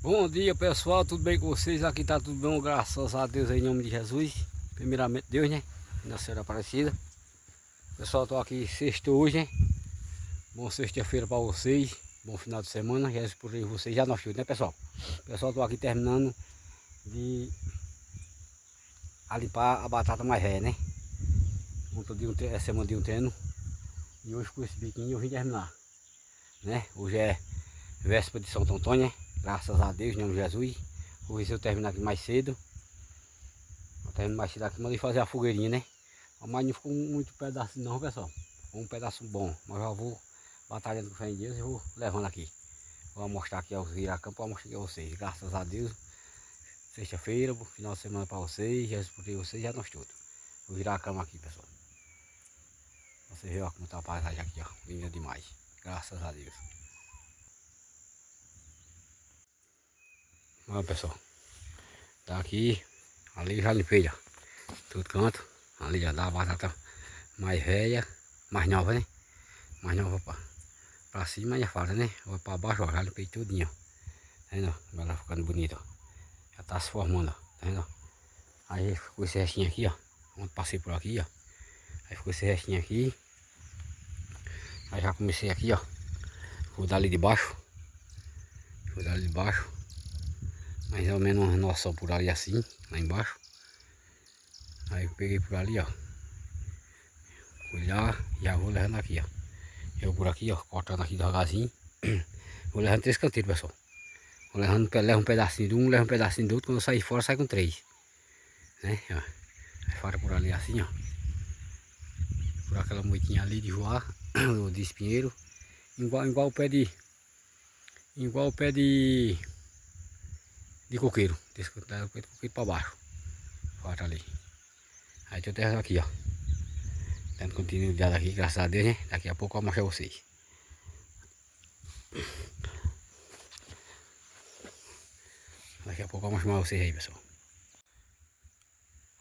Bom dia, pessoal, tudo bem com vocês? Aqui tá tudo bom, graças a Deus, em nome de Jesus. Primeiramente Deus, né? Nossa Senhora Aparecida. Pessoal, tô aqui sexta hoje, né? Bom sexta-feira para vocês. Bom final de semana. Jesus por aí vocês já nós tudo, né, pessoal? Pessoal, tô aqui terminando de limpar a batata mais velha, né? Ontem de essa semana de um treino. E hoje com esse biquinho eu vim terminar, né? Hoje é véspera de São Antônio, né? Graças a Deus, em nome de Jesus. Vou ver se eu termino aqui mais cedo. Vou terminar mais cedo aqui, mandei fazer a fogueirinha, né? Mas não ficou muito pedaço não, pessoal. Ficou um pedaço bom. Mas já vou batalhando com fé em Deus e vou levando aqui. Vou mostrar aqui aos Iracã para mostrar aqui a vocês. Graças a Deus. Sexta-feira, final de semana para vocês. Jesus por vocês, já nós tudo. Vou virar a cama aqui, pessoal. Você vê ó, como tá a paisagem aqui, ó. Linda demais. Graças a Deus. Olha, pessoal. Tá aqui. Ali já limpei, ó. Todo canto. Ali já dá a batata mais velha, mais nova, né? Mais nova pra cima já fala, né? Vai pra baixo, ó, já limpei tudinho, ó. Tá vendo? Agora ficando bonito, ó. Já tá se formando, ó. Tá vendo? Aí ficou esse restinho aqui, ó. Quando passei por aqui, ó. Aí ficou esse restinho aqui. Aí já comecei aqui, ó. Vou dar ali de baixo. Vou dar ali de baixo. Mais ou menos uma noção por ali assim, lá embaixo. Aí eu peguei por ali, ó. Fui lá e já vou levando aqui, ó. Eu por aqui, ó, cortando aqui devagarzinho. Vou levando 3 canteiros, pessoal. Vou levando, levo um pedacinho de um, levo um pedacinho do outro. Quando eu sair fora, sai com 3. Né? Ó. Aí fora por ali assim, ó. Por aquela moitinha ali de voar, de espinheiro. Igual o pé de. Igual o pé de coqueiro. Desse pé de coqueiro para baixo. Fora ali. Aí tem o terra aqui, ó. Dando continuidade aqui, graças a Deus, né? Daqui a pouco eu vou mostrar vocês. Daqui a pouco eu vou mostrar vocês aí, pessoal.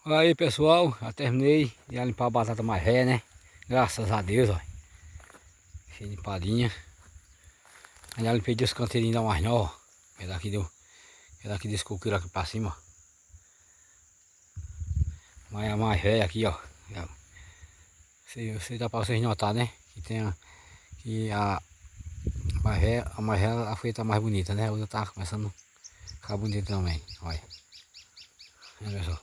Aí, pessoal, já terminei de limpar a batata mais velha, né? Graças a Deus, ó. Cheia limpadinha. Aí já limpei os canteirinhos da mais nova, ó. É daqui desse coqueiro aqui pra cima, ó. Mas a mais velha aqui, ó. Dá pra vocês notar, né? Que a mais velha, a folha tá mais bonita, né? A outra tá começando a ficar bonita também, olha. Olha só.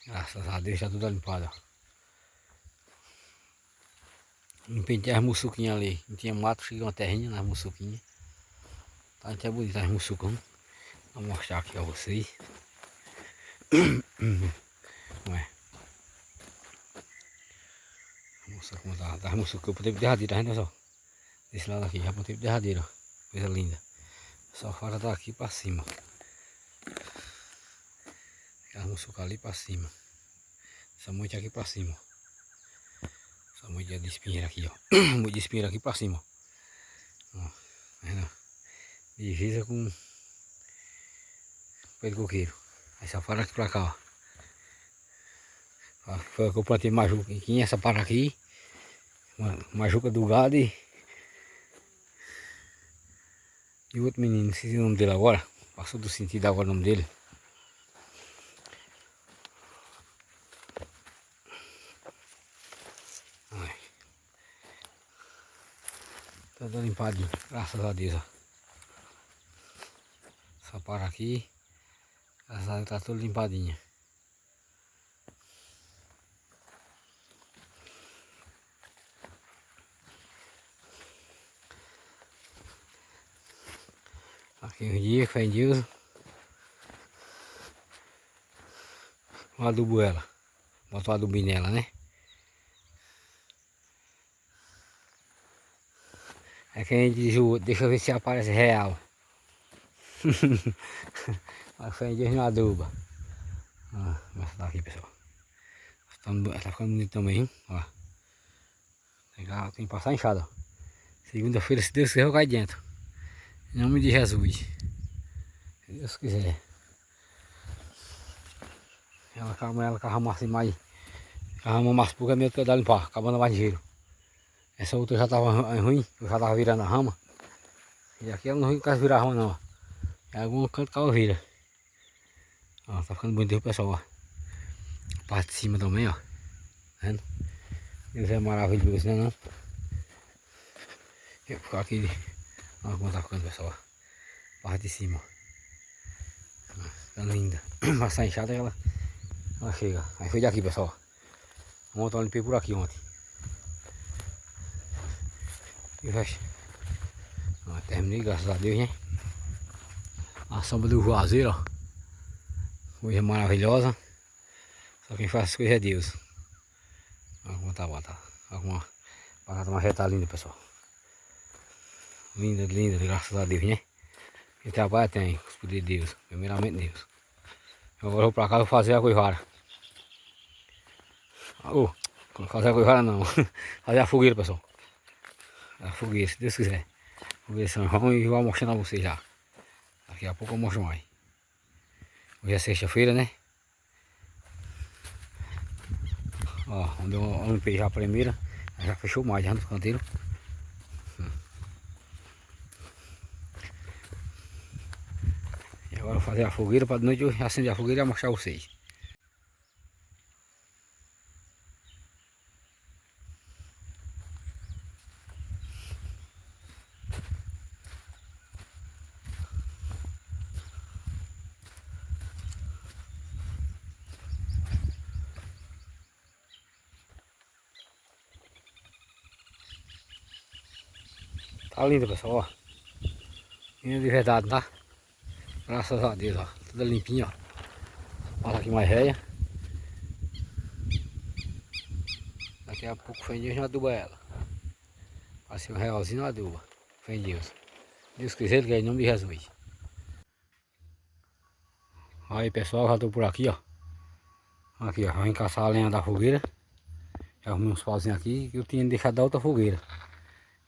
Graças a Deus já tudo limpado, ó. Limpei as muçuquinhas ali. Não tinha mato, cheguei uma terrinha nas muçuquinhas. Tá até bonita as muçucas. Vou mostrar aqui a vocês. Ué. Mostrar como tá. Das muçucas eu botei pro derradeiro, tá vendo só? Desse lado aqui, já botei pro derradeiro, ó. Coisa linda. Só fora daqui pra cima. Aquelas muçucas ali pra cima. Essa moita aqui pra cima. Essa moita de espinheiro aqui, ó. Moita de espinheiro aqui pra cima. Ó. Tá vendo? Divisa com pé de coqueiro. Aí essa para aqui pra cá, ó. Foi que eu plantei majuca aqui, essa para aqui. Majuca do gado e o outro menino, não sei o nome dele agora. Passou do sentido agora o nome dele. Ai. Tá dando limpadinho, graças a Deus, ó. Essa para aqui. Graças a Deus tá tudo limpadinha. Aqui um dia, fé em Deus. Um adubo ela. Bota o adubo nela, né? É que a gente diz o outro, deixa eu ver se aparece real. Mas fé em Deus não aduba. Ó, vou mostrar aqui, pessoal. Tá ficando bonito também, hein? Ó. Tem que passar a enxada, ó. Segunda-feira, se Deus quiser, eu caio dentro. Em nome de Jesus. Se Deus quiser. Ela carrama assim mais. Carrama mais pouco é meio que eu dar limpar, acabando mais ligeiro. Essa outra já tava ruim, eu já tava virando a rama. E aqui ela não vem quase virar a rama não, ó. É algum canto calveira. Ó, tá ficando bonito o pessoal, ó. Parte de cima também, ó. Tá vendo? Deus é maravilhoso, né não? Eu vou ficar aqui. Olha como tá ficando, pessoal, ó. Parte de cima, ó. Tá linda. Passar a enxada ela chega. Aí foi daqui, pessoal. Ontem eu limpei por aqui ontem. E fecha. Ó, terminei, graças a Deus, né? A sombra do Juazeiro, ó. Coisa maravilhosa. Só quem faz as coisas é Deus. Olha como tá batata. Olha como a batata mais tá linda, pessoal. Linda, linda, graças a Deus, né? Quem trabalha tem, os poderes de Deus. Primeiramente Deus. Agora eu vou pra casa fazer a coivara. Oh, fazer a coivara não. Fazer a fogueira, pessoal. A fogueira, se Deus quiser. Fogueira São João e vou mostrando a vocês já. Daqui a pouco eu mostro mais. Hoje é sexta-feira, né? Ó, onde eu limpei já a primeira. Já fechou mais, já nos canteiros. E agora eu vou fazer a fogueira para de noite eu acender a fogueira e mostrar a vocês. Tá linda, pessoal, ó. Linda de verdade, tá? Graças a Deus, ó. Tudo limpinho, ó. Passa aqui mais velha. Daqui a pouco fé em Deus não aduba ela. Passei um realzinho na aduba. Fé em Deus. Deus quiser, que é em nome de Jesus. Aí, pessoal, já tô por aqui, ó. Aqui, ó. Vou encaçar a lenha da fogueira. Já arrumei uns pauzinhos aqui que eu tinha deixado da outra fogueira.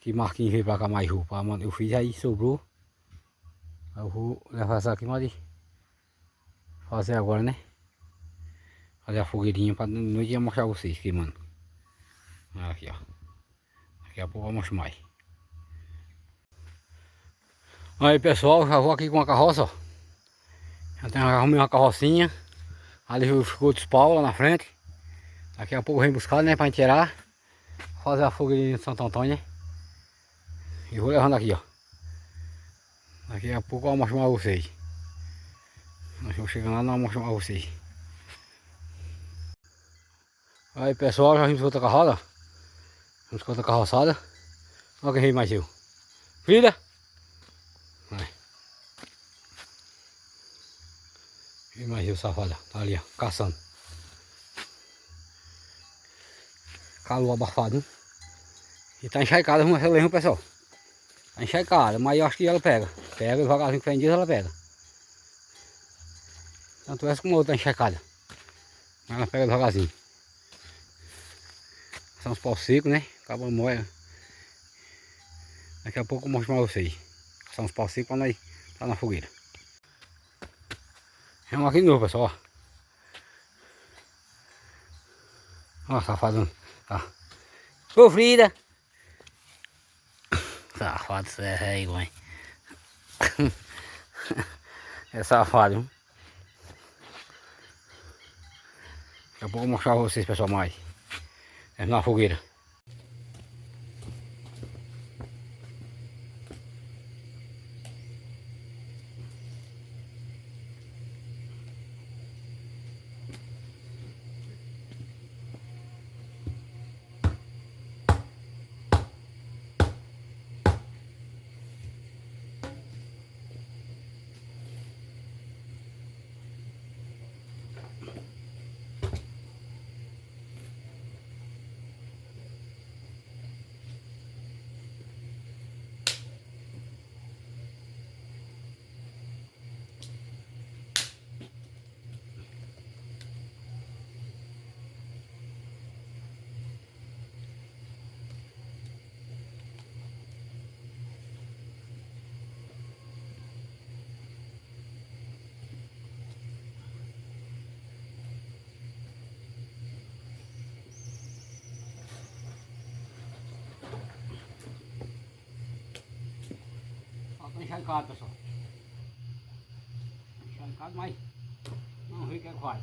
Que Marquinhos veio pra cá mais roupa. Eu fiz aí, sobrou. Eu vou levar essa aqui, mas fazer agora, né? Fazer a fogueirinha pra noite ia mostrar vocês queimando. Aqui, ó. Daqui a pouco eu mostro mais. Aí, pessoal, já vou aqui com a carroça, ó. Já arrumei uma carrocinha. Ali ficou outros pau lá na frente. Daqui a pouco eu venho buscar, né? Pra gente tirar. Fazer a fogueirinha de Santo Antônio, né? E vou levando aqui, ó. Daqui a pouco eu mostro mais vocês. Nós vamos chegando lá, não mostro mais vocês. Aí, pessoal, já vimos com outra carroça. Vamos com outra carroçada. Olha quem veio mais eu. Frida! Vai. Veio mais eu, safada. Tá ali, ó. Caçando. Calor abafado, hein? E tá encharcada, vamos ver, pessoal. Tá encharcada, mas eu acho que ela pega. Pega devagarzinho, que ela pega. Tanto essa como a outra encharcada. Ela pega devagarzinho. São os paus secos, né? Acaba moia. Daqui a pouco eu mostro pra vocês. São os paus secos pra nós tá na fogueira. Vamos aqui de novo, pessoal. Ó, safado. Tá. Ô, Frida! Safado, você é igual, é safado, hein? Daqui a pouco eu vou mostrar pra vocês, pessoal, mais. É na fogueira. Ó, tô encharcado, pessoal. um bocado mais. Vamos ver o que é que vai.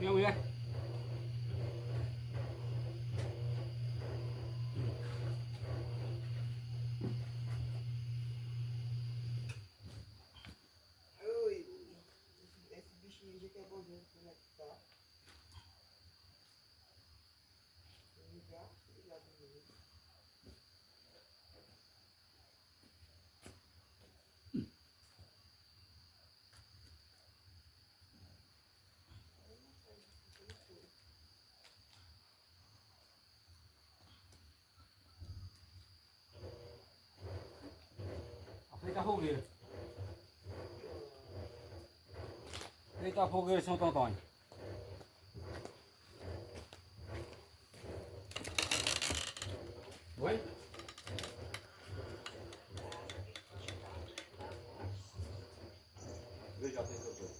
Minha mulher. Oi, esse bichinho já quer bom ver como é que tá. Feita a fogueira. Feita a fogueira de Santo Antônio. Oi? Veja a temperatura.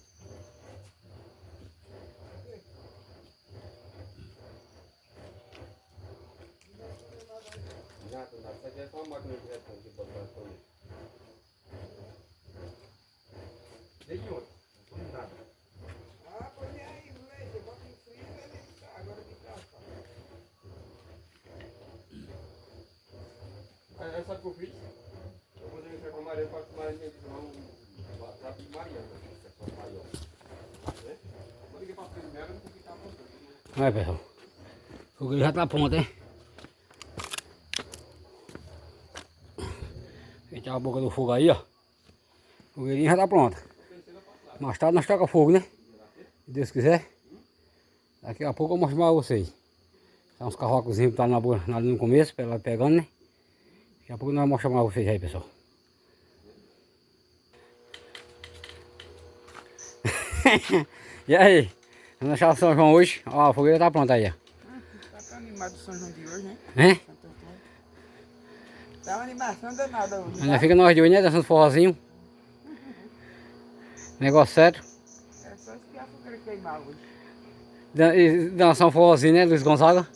Nada, nada. Isso aqui é só uma máquina de retom que pode dar para isso. Desde ontem. Não foi nada. Ah, põe aí o leite, bota no freezer e tá, agora que tá, É só que eu fiz. Eu vou deixar com a Maria para que a Maria tenha um WhatsApp de Mariana. Que é só maior. Né? Vou ligar para a primeira porque está pronto. Olha, pessoal. O fogueiro já está pronto, hein? Fechar a boca do fogo aí, ó. O fogueirinho já tá pronto. Mais tarde nós toca fogo, né? Se Deus quiser. Daqui a pouco eu mostro pra vocês. Tá uns carrocozinhos que tá ali no começo, pra ela pegando, né? Daqui a pouco nós vamos mostrar pra vocês aí, pessoal. E aí? Vamos achar o São João hoje? Ó, a fogueira tá pronta aí, ó. Tá tão animado o São João de hoje, né? É? Tá uma animação danada hoje. Ainda fica nós de hoje, né? Dançando forrozinho. Negócio sério. É só espiar a fogueira queimar hoje. E dançar um forrozinho, né, Luiz Gonzaga?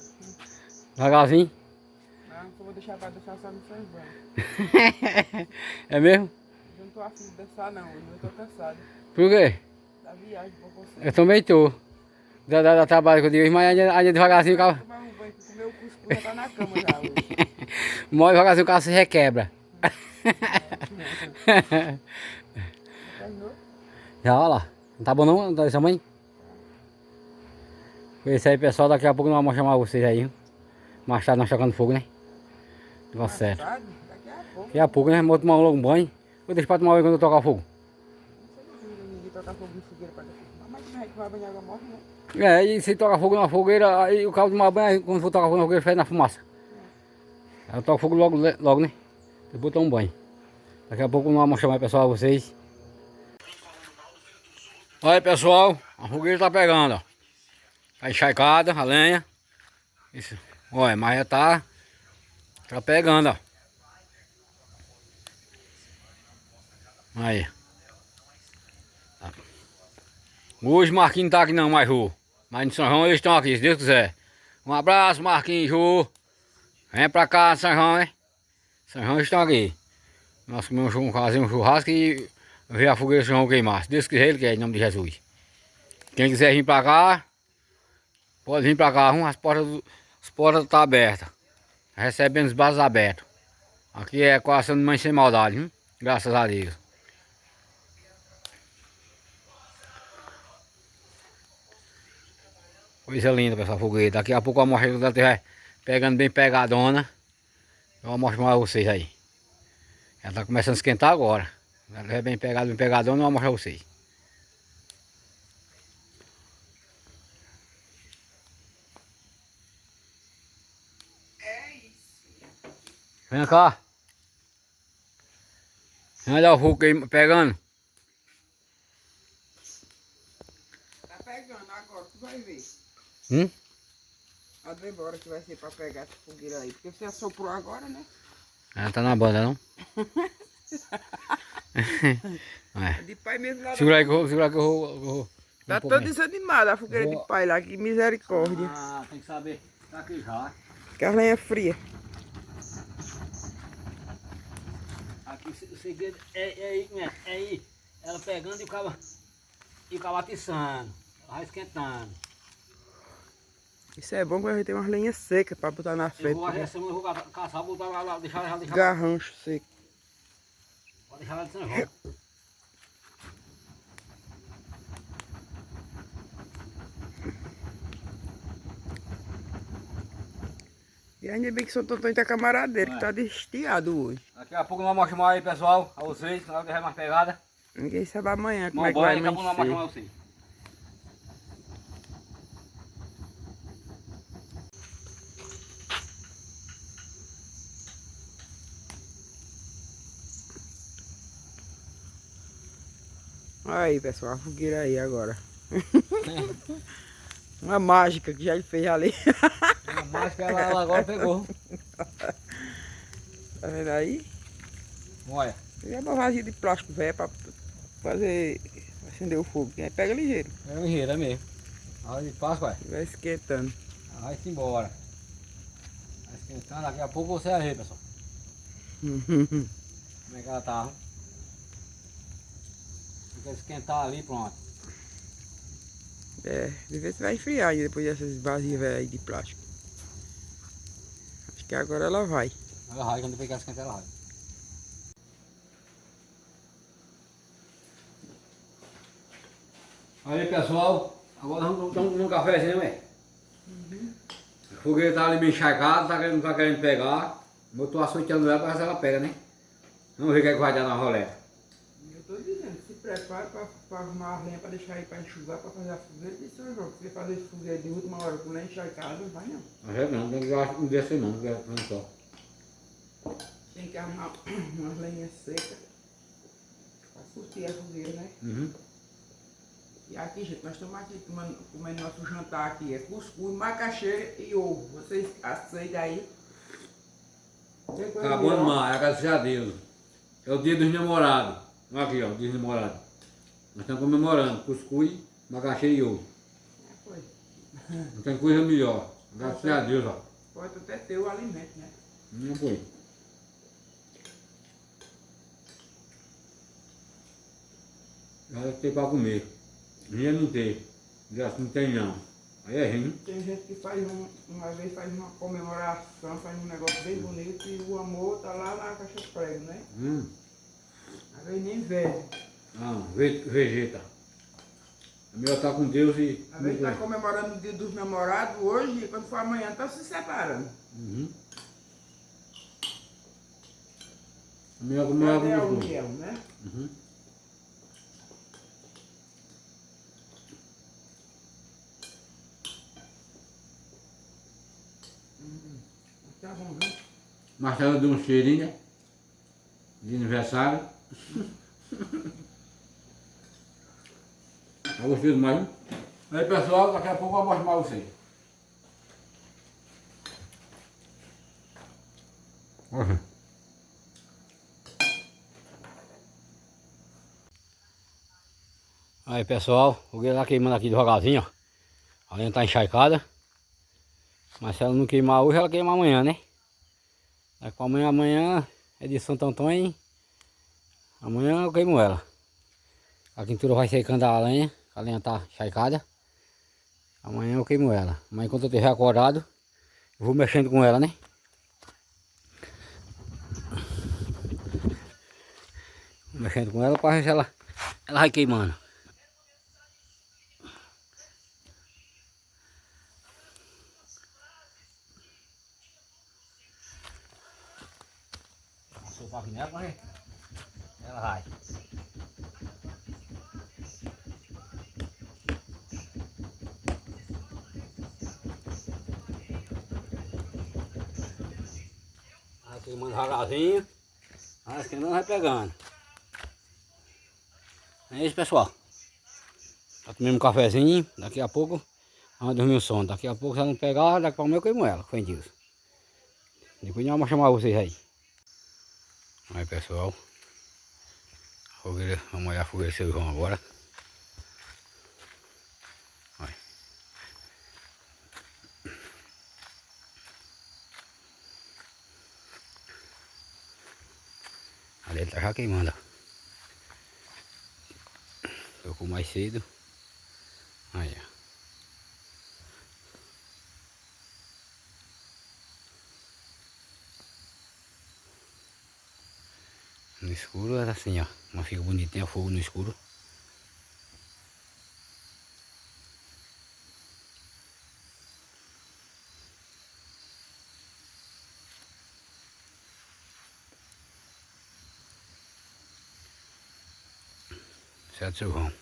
Devagarzinho. Não, vou deixar pra dançar só no São João. É mesmo? Eu não tô afim de dançar não, hoje eu tô cansado. Por quê? Da viagem pra você. Eu também tô. Da trabalho que eu digo, mas ainda devagarzinho o carro. Tomar um banho, comer o cuscuz, já tá na cama já hoje. Mó devagarzinho o carro se requebra. Terminou? Já, olha lá. Não tá bom não, desse tamanho? Foi isso aí, pessoal. Daqui a pouco nós vamos chamar vocês aí. Mais tarde nós tocando fogo, né? Negócio certo. Daqui a pouco. Daqui a pouco, né? Vou tomar logo um banho. Vou deixar pra tomar banho quando eu tocar o fogo. Não sei se ninguém tocar fogo em fogueira pra dançar. Mas como é que vai banhar água morre, né? É, e se toca fogo na fogueira, aí o cabo de tomar banho, aí quando for tocar fogo na fogueira, faz na fumaça. Aí eu toco fogo logo, né? Depois tomo um banho. Daqui a pouco nós vamos chamar, pessoal, vocês. Olha, pessoal, a fogueira tá pegando, ó. Tá encharcada a lenha. Isso. Olha, mas já tá pegando, ó. Aí. Hoje Marquinhos tá aqui não, mais Jô. Mas no São João eles estão aqui, se Deus quiser. Um abraço, Marquinhos e Jô. Vem pra cá, São João, hein? São João estão aqui. Nós comemos fazer um churrasco e ver a fogueira do São João queimar. Se Deus quiser, ele quer, em nome de Jesus. Quem quiser vir pra cá, pode vir pra cá. As portas estão abertas. Recebendo os braços abertos. Aqui é coração de mãe sem maldade, hein? Graças a Deus. Coisa linda, pessoal, a fogueira. Daqui a pouco eu mostro quando ela estiver pegando bem pegadona. Eu mostro mais vocês aí. Ela tá começando a esquentar agora. Quando ela estiver bem pegadona, eu vou mostrar vocês. É isso. Vem cá. Vem olhar o fogo aí pegando. Tá pegando agora, tu vai ver. Hum? A demora que vai ser pra pegar essa fogueira aí. Porque você assoprou agora, né? Ela tá na banda, não? É. De pai mesmo lá. Segura aí que eu vou. Segura que eu vou. Tá todo desanimado a fogueira Vou- de pai lá, que misericórdia. Ah, tem que saber. Tá aqui já. Que a lenha é fria. Aqui o segredo é aí, né? É aí. Ela pegando e o cabo atiçando. Ela vai esquentando. Isso é bom quando a gente tem umas lenhas secas pra botar na Eu frente. vou, essa semana eu vou caçar, vou botar lá, deixar ela. Garrancho seco. Vou deixar ela de São João. E ainda bem que São Antônio tá camaradeiro, É. que tá destiado hoje. Daqui a pouco nós mostramos aí, pessoal, a vocês, na hora que der mais pegada. Ninguém sabe amanhã como Mão é que vai banho, daqui a pouco nós amanhecer. mostramos a vocês. Aí, pessoal, a fogueira aí agora. Uma mágica que já ele fez ali. Mas que ela agora pegou. Tá vendo aí? Olha. É uma vasilha de plástico velho pra fazer acender o fogo. Aí pega ligeiro. É ligeiro, é mesmo. A hora de Páscoa, Vai esquentando. vai-se embora. Vai esquentando, daqui a pouco você vai ver, pessoal. Como é que ela tá. Fica esquentar ali, pronto. É, de ver se vai esfriar aí depois dessas vasilhas velhas aí de plástico. Acho que agora ela vai. Ela vai, quando pegar esquentar ela vai. Aí, pessoal, agora nós estamos num cafezinho, né? A fogueira tá ali bem encharcada, não tá querendo pegar. Eu tô açoitando ela para ver se ela pega, né? Vamos ver o que é que vai dar na roleta. Eu tô dizendo, se prepara pra arrumar a lenha pra deixar aí pra enxugar, pra fazer a fogueira de São João. Porque fazer fogueira de última hora com lenha encharcada não vai não. Não é não, tem que dar um desse não, porque não só. Tem que arrumar umas lenhas secas pra curtir a fogueira, né? Uhum. E aqui, gente, nós estamos aqui comendo nosso jantar aqui. É cuscuz, macaxeira e ovo. Vocês aceitam aí? Tem coisa Acabou melhor? mais, agradecer a Deus. É o dia dos namorados. Olha aqui, ó, o dia dos namorados. Nós estamos comemorando cuscuz, macaxeira e ovo. É, foi. Não tem coisa melhor. Agradecer a Deus, ó. Pode até ter o alimento, né? Não foi. Já tem para comer. Dinheiro não tem. Já não tem não. Aí é ruim. Tem gente que faz uma vez faz uma comemoração, faz um negócio bem bonito e o amor tá lá na caixa de prego, né? Às vezes nem vejo. Ah, vegeta. A melhor tá com Deus e. Às vezes tá comemorando o dia dos namorados hoje e quando for amanhã tá se separando. Uhum. A melhor comemorar Cadê a com Deus. união, né? Uhum. Tá bom, viu? Marcelo deu um cheirinho, né? De aniversário. Tá gostoso demais, hein? Aí, pessoal, daqui a pouco eu vou mostrar pra vocês. Olha. Aí, pessoal, o fogueira tá queimando aqui devagarzinho, ó. A lenha tá encharcada. Mas se ela não queimar hoje, ela queima amanhã, né? Daqui pra amanhã é de Santo Antônio, hein? Amanhã eu queimo ela. A quintura vai secando a lenha tá encharcada. Amanhã eu queimo ela. Mas enquanto eu estiver acordado, eu vou mexendo com ela, né? Vou mexendo com ela para ver se ela vai queimando. sopar aqui nela, mas ela vai. Aqui manda devagarzinho. Mas que não vai pegando. É isso, pessoal. Tá comendo um cafezinho. Daqui a pouco vamos dormir o sono. Daqui a pouco se ela não pegar, daqui a pouco eu queimo ela. Com Deus. Depois nós vamos chamar vocês aí. Aí, pessoal. Fogueira, vamos olhar a fogueira do seu João agora. Olha. Ali ele tá já queimando. Tocou mais cedo. Aí, ó. No escuro era assim, ó. Mas fica bonitinho o fogo no escuro. Certo, seu João?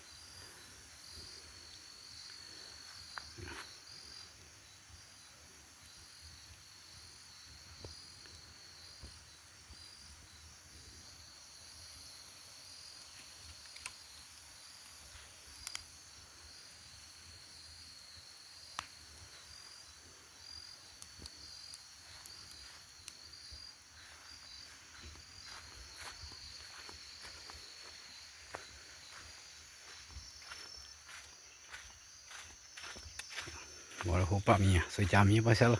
Agora eu vou pra minha. Aceitar a minha pra se ela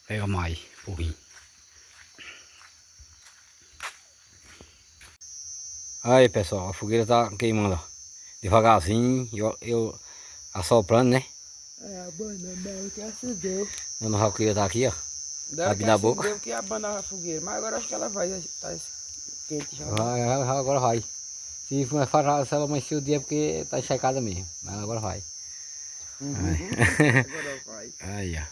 pega mais um pouquinho. Aí, pessoal, a fogueira tá queimando, ó. Devagarzinho, eu assoprando, né? É, a banana que acendeu. Dona Raquel tá aqui, ó. Dela Sabe que na boca. acendeu que abandonava a fogueira. Mas agora acho que ela vai estar quente já. Agora vai. Se for falar, se ela amanhecer o dia, porque tá encharcada mesmo. Mas agora vai. Agora vai. Aí, ó.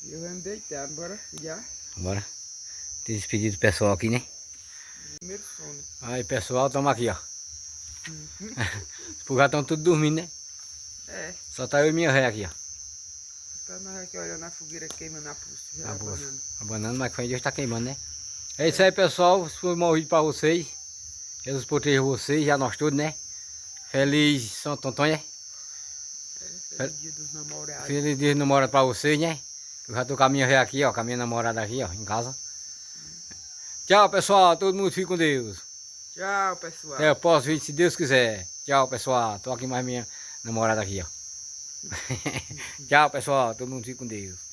Eu vou me deitar, bora já. Bora. Tem despedido do pessoal aqui, né? Primeiro sono. Aí, pessoal, estamos aqui, ó. Os já estão tudo dormindo, né? É. Só tá eu e minha ré aqui, ó. Tá nós aqui olhando a fogueira queimando a pulsa. A bolsa. A banana, mas com Deus tá queimando, né? É isso aí, pessoal. Se foi um vídeo pra vocês. Jesus proteja vocês, já nós todos, né? Feliz Santo Antônio, né? Feliz dia dos namorados. Feliz dia do namorado pra vocês, né? Eu já tô com a minha ré aqui, ó. Com a minha namorada aqui, ó. Em casa. Tchau, pessoal. Todo mundo fica com Deus. Tchau, pessoal. Até o próximo vídeo, se Deus quiser. Tchau, pessoal. Tô aqui mais minha namorada aqui, ó. Tchau, pessoal. Todo mundo fica com Deus.